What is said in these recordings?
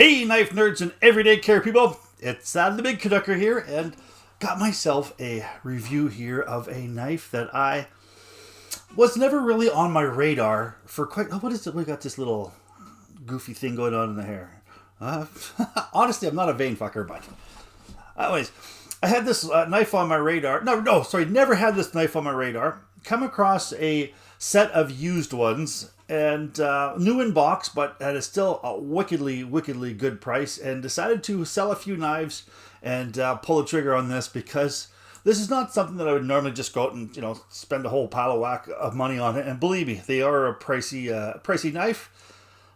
Hey, knife nerds and everyday care people. It's the Big Canucker here, and got myself a review here of a knife that I was never really on my radar for quite... Oh, what is it? We got this little goofy thing going on in the hair. Honestly, I'm not a vein fucker, but... Anyways, I had this knife on my radar. Never had this knife on my radar. Come across a set of used ones, and new in box, but at a still a wickedly good price, and decided to sell a few knives and pull the trigger on this, because this is not something that I would normally just go out and spend a whole pile of whack of money on it. And believe me, they are a pricey knife,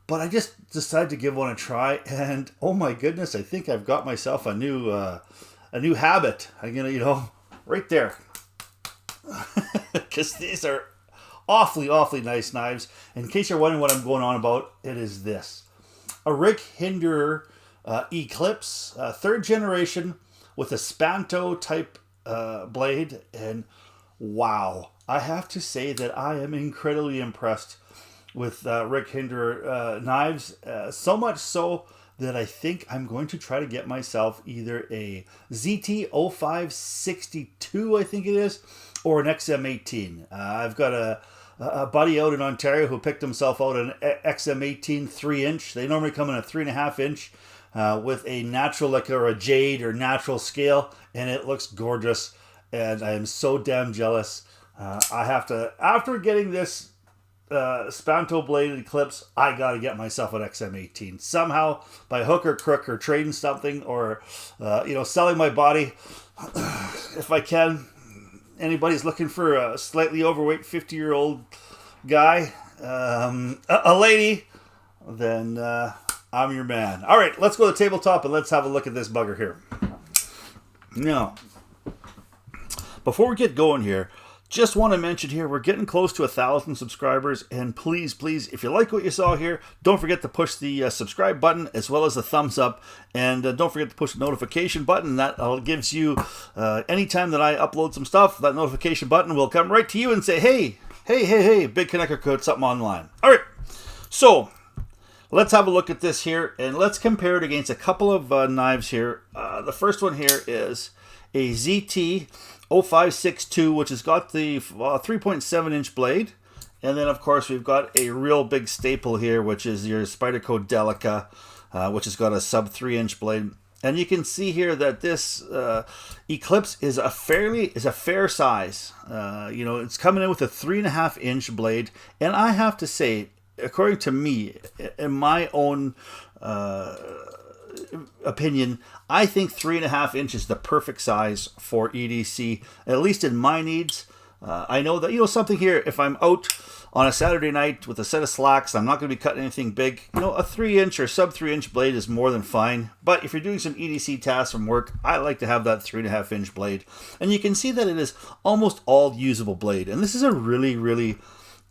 but I just decided to give one a try, and oh my goodness, I think I've got myself a new habit. I'm gonna right there, because these are awfully nice knives. In case you're wondering what I'm going on about, it is this. A Hinderer Eklipse, third generation, with a Spanto type blade. And wow, I have to say that I am incredibly impressed with Hinderer knives. So much so that I think I'm going to try to get myself either a ZT 0562, I think it is, or an XM18. I've got a buddy out in Ontario who picked himself out an XM18 3-inch. They normally come in a 3.5 inch with a natural, or a jade or natural scale, and it looks gorgeous. And I am so damn jealous. I have to, after getting this Spanto bladed Eclipse, I gotta get myself an XM18 somehow, by hook or crook, or trading something, or selling my body if I can. Anybody's looking for a slightly overweight 50-year-old guy, a lady, then I'm your man. All right, let's go to Tabletop and let's have a look at this bugger here. Now, before we get going here, just want to mention here, we're getting close to 1,000 subscribers, and please, if you like what you saw here, don't forget to push the subscribe button as well as the thumbs up, and don't forget to push the notification button. That gives you, anytime that I upload some stuff, that notification button will come right to you and say, hey, Big Canucker put something online. All right, so let's have a look at this here, and let's compare it against a couple of knives here. The first one here is a ZT 0562, which has got the 3.7 inch blade, and then of course we've got a real big staple here, which is your Spyderco Delica, which has got a sub 3 inch blade. And you can see here that this Eclipse is a fair size. It's coming in with a 3.5 inch blade, and I have to say, according to me, in my own opinion, I think 3.5 inches is the perfect size for EDC, at least in my needs. I know that, something here, if I'm out on a Saturday night with a set of slacks, I'm not going to be cutting anything big, a 3-inch or sub 3-inch blade is more than fine. But if you're doing some EDC tasks from work, I like to have that 3.5 inch blade. And you can see that it is almost all usable blade. And this is a really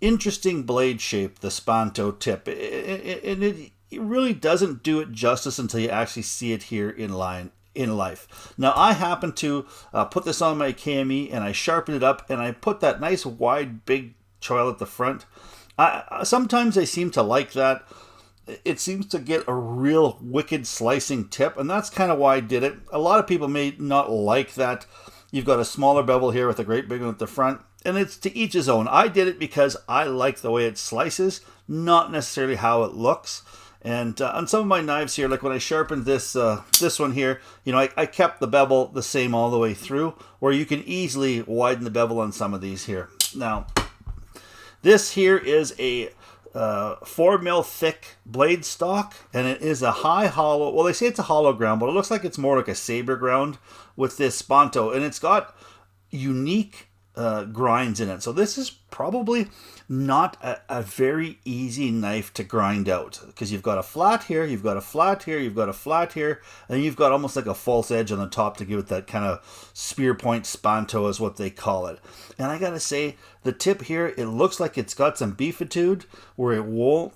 interesting blade shape, the Spanto tip. It really doesn't do it justice until you actually see it here in life. Now, I happen to put this on my KME, and I sharpened it up, and I put that nice wide big choil at the front. Sometimes I seem to like that. It seems to get a real wicked slicing tip, and that's kind of why I did it. A lot of people may not like that. You've got a smaller bevel here with a great big one at the front, and it's to each his own. I did it because I like the way it slices, not necessarily how it looks. And on some of my knives here, like when I sharpened this one here, I kept the bevel the same all the way through, where you can easily widen the bevel on some of these here. Now, this here is a 4 mil thick blade stock, and it is a high hollow. Well, they say it's a hollow ground, but it looks like it's more like a saber ground with this Spanto, and it's got unique grinds in it. So this is probably not a very easy knife to grind out, because you've got a flat here, you've got a flat here, you've got a flat here, and you've got almost like a false edge on the top to give it that kind of spear point Spanto is what they call it. And I gotta say, the tip here, it looks like it's got some beefitude where it won't,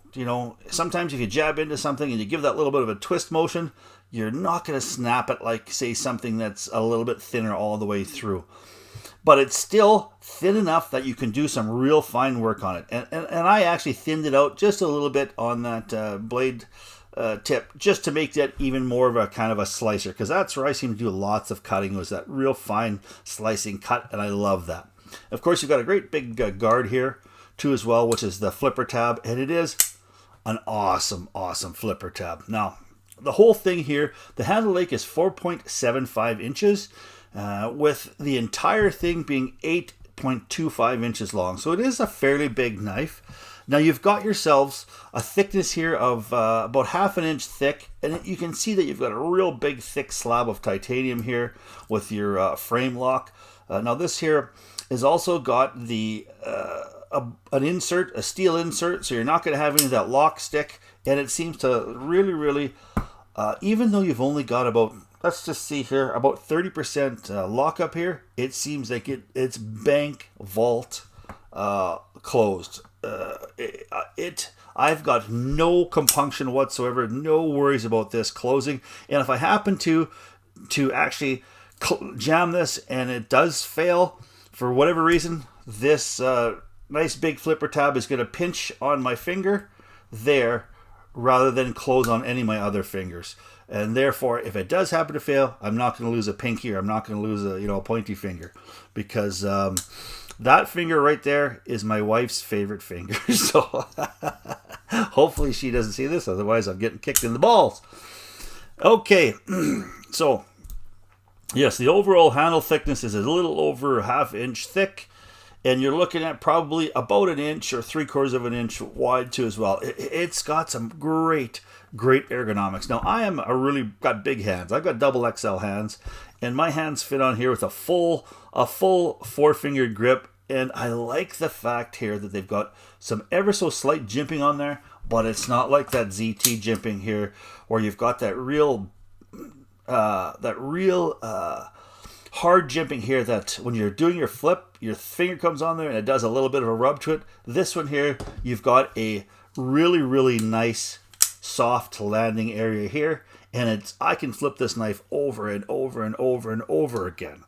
sometimes if you jab into something and you give that little bit of a twist motion, you're not going to snap it like, say, something that's a little bit thinner all the way through. But it's still thin enough that you can do some real fine work on it. And I actually thinned it out just a little bit on that blade tip, just to make that even more of a kind of a slicer, because that's where I seem to do lots of cutting, was that real fine slicing cut, and I love that. Of course, you've got a great big guard here too as well, which is the flipper tab, and it is an awesome flipper tab. Now, the whole thing here, the handle length is 4.75 inches, with the entire thing being 8.25 inches long. So it is a fairly big knife. Now you've got yourselves a thickness here of about half an inch thick, and you can see that you've got a real big thick slab of titanium here with your frame lock. Now this here has also got the an insert, a steel insert, so you're not going to have any of that lock stick, and it seems to really, even though you've only got about, let's just see here, about 30% lock up here, it seems like it's bank vault closed. I've got no compunction whatsoever, no worries about this closing, and if I happen to actually jam this and it does fail for whatever reason, this nice big flipper tab is going to pinch on my finger there rather than close on any of my other fingers. And therefore, if it does happen to fail, I'm not going to lose a pinky, or I'm not going to lose a pointy finger, because that finger right there is my wife's favorite finger. So hopefully she doesn't see this, otherwise I'm getting kicked in the balls. Okay, so yes, the overall handle thickness is a little over ½ inch thick, and you're looking at probably about an inch or 3/4 of an inch wide too as well. It's got some great ergonomics. Now I am got big hands. I've got double XL hands, and my hands fit on here with a full 4-fingered grip. And I like the fact here that they've got some ever so slight jimping on there, but it's not like that ZT jimping here, where you've got that real hard jimping here, that when you're doing your flip, your finger comes on there and it does a little bit of a rub to it. This one here, you've got a really nice soft landing area here, and I can flip this knife over and over again.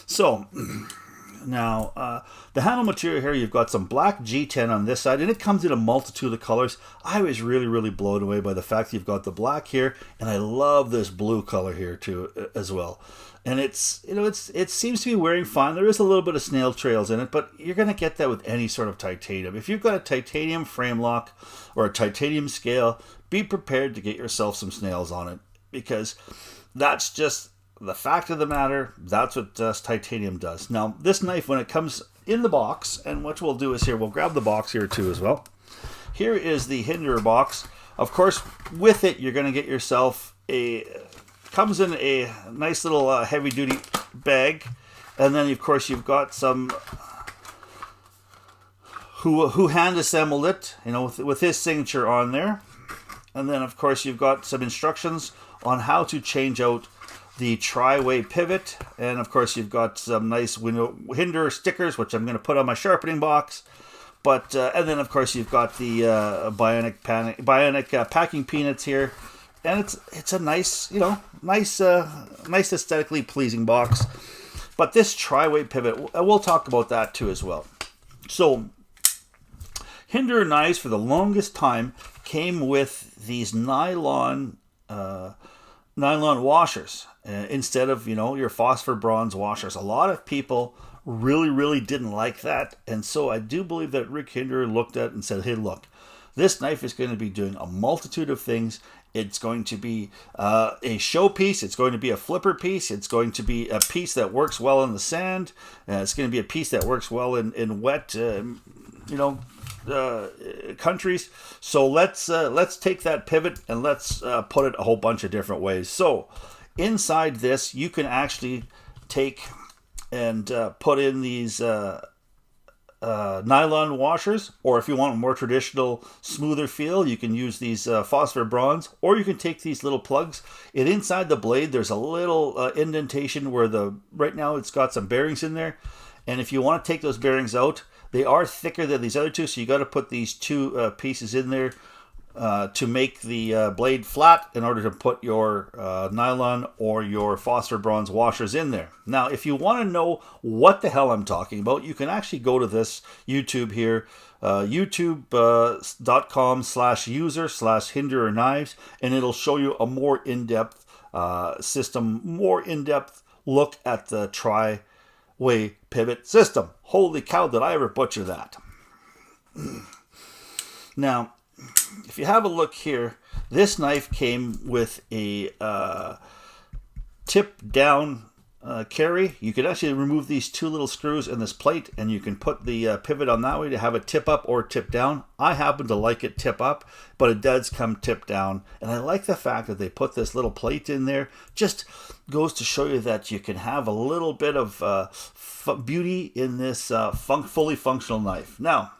So now, the handle material here, you've got some black G10 on this side, and it comes in a multitude of colors. I was really blown away by the fact that you've got the black here, and I love this blue color here too as well. And it seems to be wearing fine. There is a little bit of snail trails in it, but you're going to get that with any sort of titanium. If you've got a titanium frame lock or a titanium scale, be prepared to get yourself some snails on it, because that's just the fact of the matter. That's what titanium does. Now, this knife, when it comes in the box, and what we'll do is here, we'll grab the box here too as well. Here is the Hinderer box. Of course, with it, you're going to get yourself comes in a nice little heavy-duty bag, and then of course you've got some who hand assembled it, with his signature on there, and then of course you've got some instructions on how to change out the tri-way pivot, and of course you've got some nice Hinderer stickers, which I'm going to put on my sharpening box. But and then of course you've got the bionic packing peanuts here, and it's a nice nice aesthetically pleasing box. But this tri-way pivot, we'll talk about that too as well. So Hinderer knives for the longest time came with these nylon washers instead of your phosphor bronze washers. A lot of people really didn't like that, and so I do believe that Rick Hinderer looked at it and said, hey, look, this knife is going to be doing a multitude of things. It's going to be a showpiece. It's going to be a flipper piece. It's going to be a piece that works well in the sand. It's going to be a piece that works well in wet countries. So let's take that pivot and let's put it a whole bunch of different ways. So inside this, you can actually take and put in these nylon washers, or if you want a more traditional, smoother feel, you can use these phosphor bronze, or you can take these little plugs. And inside the blade, there's a little indentation where right now it's got some bearings in there. And if you want to take those bearings out, they are thicker than these other two, so you got to put these two pieces in there to make the blade flat in order to put your nylon or your phosphor bronze washers in there. Now, if you want to know what the hell I'm talking about, you can actually go to this YouTube here, youtube.com/user/Hinderer Knives, and it'll show you a more in-depth system, more in-depth look at the tri-way pivot system. Holy cow, did I ever butcher that. Now, if you have a look here, this knife came with a tip down carry. You could actually remove these two little screws in this plate, and you can put the pivot on that way to have it tip up or tip down. I happen to like it tip up, but it does come tip down, and I like the fact that they put this little plate in there. Just goes to show you that you can have a little bit of beauty in this fully functional knife. Now,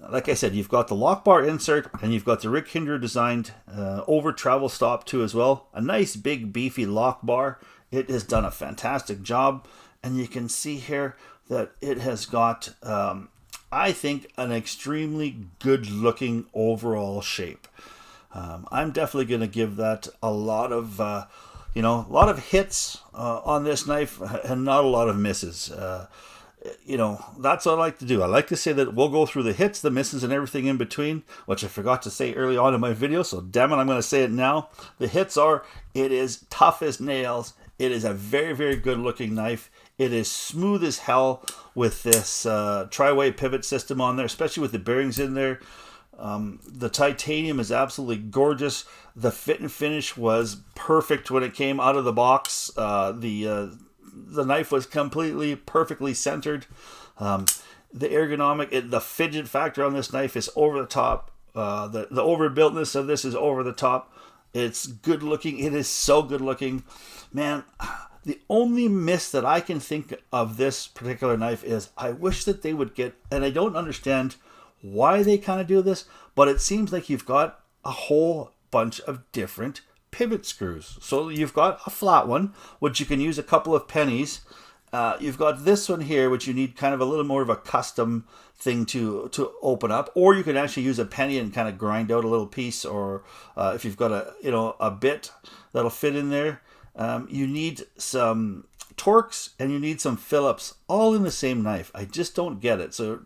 like I said, you've got the lock bar insert, and you've got the Rick Hinderer designed over travel stop too as well. A nice big beefy lock bar. It has done a fantastic job, and you can see here that it has got, I think, an extremely good looking overall shape. I'm definitely going to give that a lot of, a lot of hits on this knife and not a lot of misses. That's what I like to do. I like to say that we'll go through the hits, the misses, and everything in between, which I forgot to say early on in my video, so damn it, I'm going to say it now. The hits are, it is tough as nails. It is a very, very good looking knife. It is smooth as hell with this tri-way pivot system on there, especially with the bearings in there. The titanium is absolutely gorgeous. The fit and finish was perfect when it came out of the box. The knife was completely, perfectly centered. The ergonomic, the fidget factor on this knife is over the top. The overbuiltness of this is over the top. It's good looking. It is so good looking. Man, the only miss that I can think of this particular knife is I wish that they would get, and I don't understand why they kind of do this, but it seems like you've got a whole bunch of different pivot screws. So you've got a flat one, which you can use a couple of pennies. You've got this one here, which you need kind of a little more of a custom thing to open up, or you can actually use a penny and kind of grind out a little piece, or if you've got a bit that'll fit in there. You need some Torx and you need some Phillips, all in the same knife. I just don't get it. So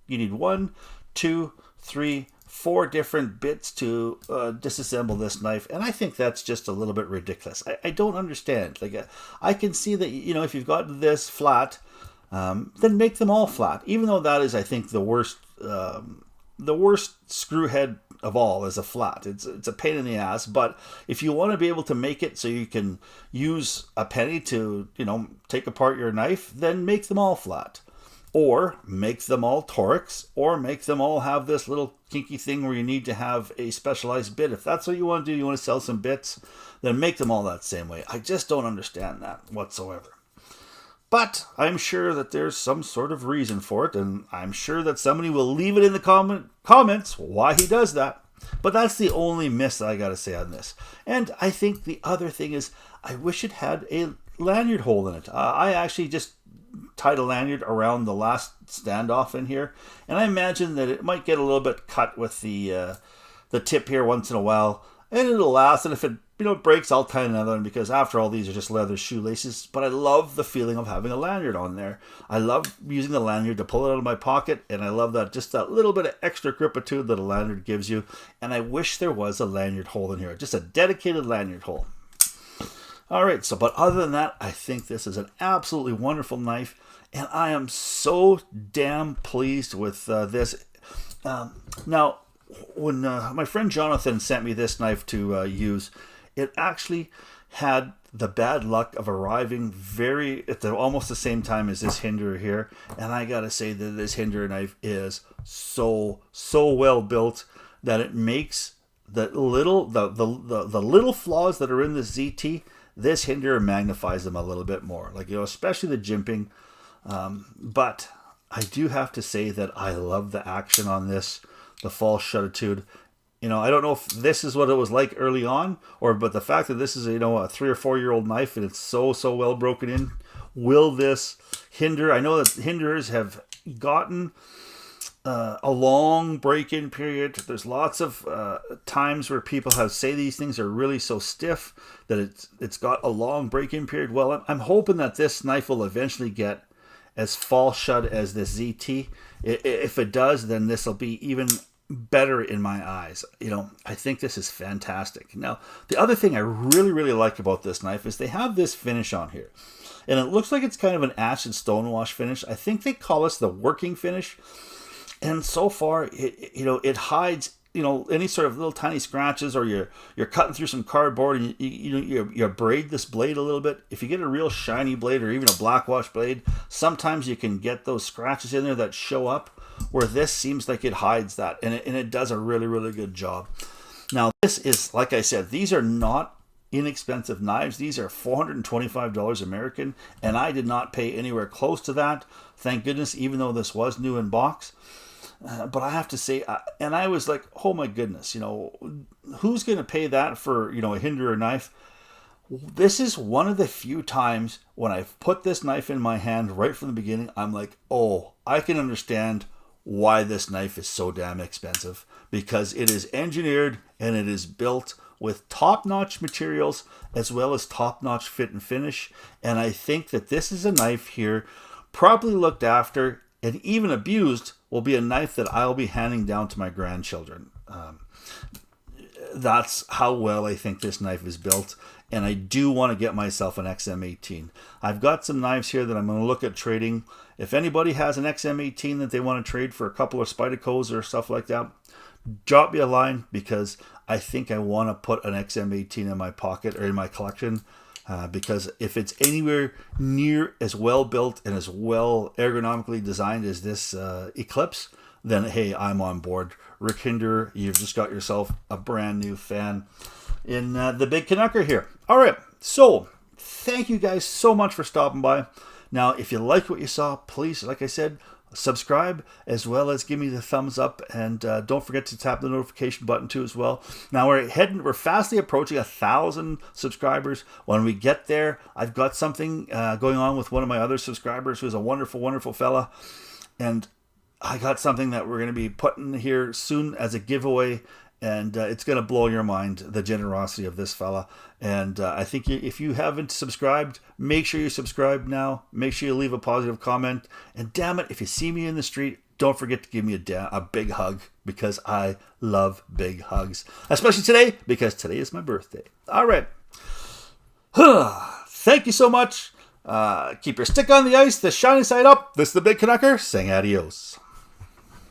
you need 1, 2, 3, 4 different bits to disassemble this knife, and I think that's just a little bit ridiculous. I don't understand. I can see that if you've got this flat, then make them all flat. Even though that is, I think, the worst screw head of all is a flat. It's a pain in the ass. But if you want to be able to make it so you can use a penny to take apart your knife, then make them all flat. Or make them all Torx, or make them all have this little kinky thing where you need to have a specialized bit. If that's what you want to do, you want to sell some bits, then make them all that same way. I just don't understand that whatsoever. But I'm sure that there's some sort of reason for it, and I'm sure that somebody will leave it in the comments why he does that. But that's the only miss that I got to say on this. And I think the other thing is, I wish it had a lanyard hole in it. I actually just tied a lanyard around the last standoff in here, and I imagine that it might get a little bit cut with the tip here once in a while, and it'll last. And if it breaks, I'll tie another one, because after all, these are just leather shoelaces. But I love the feeling of having a lanyard on there. I love using the lanyard to pull it out of my pocket, and I love that little bit of extra gripitude that a lanyard gives you. And I wish there was a lanyard hole in here, just a dedicated lanyard hole. All right, but other than that, I think this is an absolutely wonderful knife, and I am so damn pleased with this. Now, when my friend Jonathan sent me this knife to use, it actually had the bad luck of arriving at almost the same time as this Hinderer here, and I gotta say that this Hinderer knife is so well built that it makes the little flaws that are in the ZT. This Hinderer magnifies them a little bit more, especially the jimping. But I do have to say that I love the action on this, the false shutitude. I don't know if this is what it was like early on, but the fact that this is a 3 or 4 year old knife and it's so well broken in, will this hinder? I know that Hinderers have gotten a long break-in period. There's lots of times where people have say these things are really so stiff that it's got a long break-in period. Well, I'm hoping that this knife will eventually get as fall shut as this ZT. If it does, then this will be even better in my eyes. I think this is fantastic. Now, the other thing I really, really like about this knife is they have this finish on here. And it looks like it's kind of an ash and stonewash finish. I think they call this the working finish. And so far, it hides, any sort of little tiny scratches, or you're cutting through some cardboard and you braid this blade a little bit. If you get a real shiny blade or even a black wash blade, sometimes you can get those scratches in there that show up, where this seems like it hides that, and it does a really, really good job. Now, this is, like I said, these are not inexpensive knives. These are $425 American, and I did not pay anywhere close to that. Thank goodness, even though this was new in box. But I have to say, and I was like, oh my goodness, who's going to pay that for, a Hinderer knife? This is one of the few times when I've put this knife in my hand right from the beginning, I'm like, oh, I can understand why this knife is so damn expensive, because it is engineered and it is built with top-notch materials as well as top-notch fit and finish. And I think that this is a knife here, properly looked after and even abused, will be a knife that I'll be handing down to my grandchildren. That's how well I think this knife is built, and I do want to get myself an XM18. I've got some knives here that I'm going to look at trading. If anybody has an XM18 that they want to trade for a couple of Spydicos or stuff like that, drop me a line, because I think I want to put an XM18 in my pocket or in my collection. Because if it's anywhere near as well built and as well ergonomically designed as this Eclipse, then hey, I'm on board. Rick Hinderer, you've just got yourself a brand new fan in the Big Canucker here. All right, so thank you guys so much for stopping by. Now, if you like what you saw, please, like I said, subscribe, as well as give me the thumbs up, and don't forget to tap the notification button too as well. Now we're fastly approaching 1,000 subscribers. When we get there, I've got something going on with one of my other subscribers, who's a wonderful, wonderful fella, and I got something that we're going to be putting here soon as a giveaway. And it's going to blow your mind, the generosity of this fella. And I think if you haven't subscribed, make sure you subscribe now. Make sure you leave a positive comment. And damn it, if you see me in the street, don't forget to give me a big hug, because I love big hugs. Especially today, because today is my birthday. All right. Thank you so much. Keep your stick on the ice, the shiny side up. This is the Big Canucker saying adios.